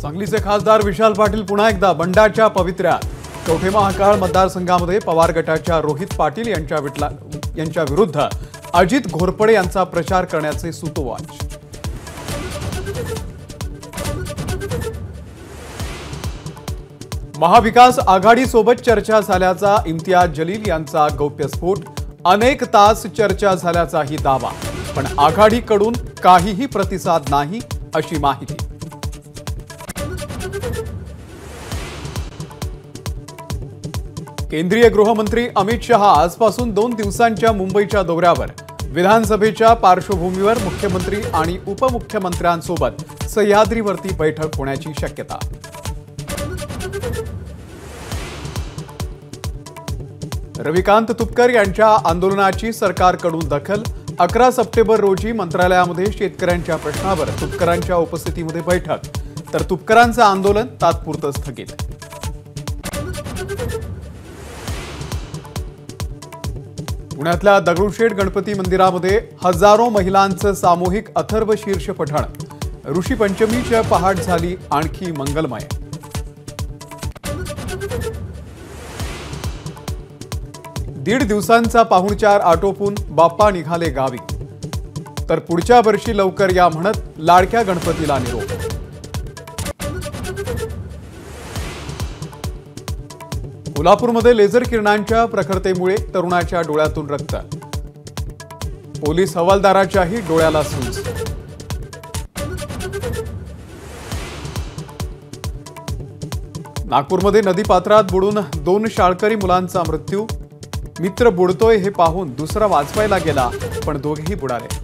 सांगलीचे खासदार विशाल पाटील पुन्हा एकदा बंडाच्या पवित्र्यात। कवठे महांकाळ मतदारसंघामध्ये पवार गटाच्या रोहित पाटील यांच्या विरुद्ध अजित घोरपडे यांचा प्रचार करण्याचे सूतोवाच। महाविकास आघाडीसोबत चर्चा झाल्याचा इम्तियाज जलील यांचा गौप्यस्फोट। अनेक तास चर्चा झाल्याचाही दावा, पण आघाडीकडून काहीही प्रतिसाद नाही अशी माहिती। केंद्रीय गृहमंत्री अमित शहा आजपासून 2 दिवसांच्या मुंबईच्या दौऱ्यावर। विधानसभेच्या पार्श्वभूमीवर मुख्यमंत्री आणि उपमुख्यमंत्र्यांसोबत सह्याद्रीवरती बैठक होण्याची शक्यता। रविकांत तुपकर यांच्या आंदोलनाची सरकारकडून दखल। 11 सप्टेंबर रोजी मंत्रालयामध्ये शेतकऱ्यांच्या प्रश्नावर तुपकरांच्या उपस्थितीमध्ये बैठक, तर तुपकरांचं आंदोलन तात्पुरतं स्थगित। पुण्यातल्या दगडूशेठ गणपती मंदिरामध्ये हजारो महिलांचं सामूहिक अथर्व शीर्ष पठण। ऋषी पंचमीच्या पहाट झाली आणखी मंगलमय। दीड दिवसांचा पाहुणचार आटोपून बाप्पा निघाले गावी, तर पुढच्या वर्षी लवकर या म्हणत लाडक्या गणपतीला निरोप। कोल्हापूरमध्ये लेझर किरणांच्या प्रखरतेमुळे तरुणाच्या डोळ्यातून रक्त। पोलीस हवालदाराच्याही डोळ्याला सूज। नागपूरमध्ये नदीपात्रात बुडून 2 शाळकरी मुलांचा मृत्यू। मित्र बुडतोय हे पाहून दुसरा वाचवायला गेला, पण दोघेही बुडाले।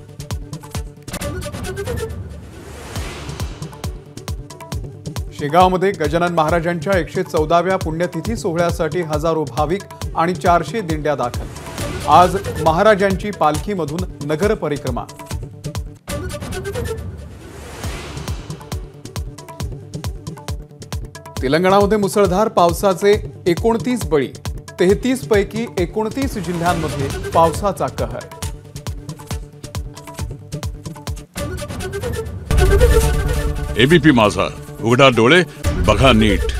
शेगावमध्ये गजानन महाराजांच्या 114व्या पुण्यतिथी सोहळ्यासाठी हजारो भाविक आणि 400 दिंड्या दाखल। आज महाराजांची पालखीमधून नगर परिक्रमा। तेलंगणामध्ये मुसळधार पावसाचे 29 बळी। 33 पैकी 29 जिल्ह्यांमध्ये पावसाचा कहर। एबीपी माझा, उघडा डोळे बघा नीट।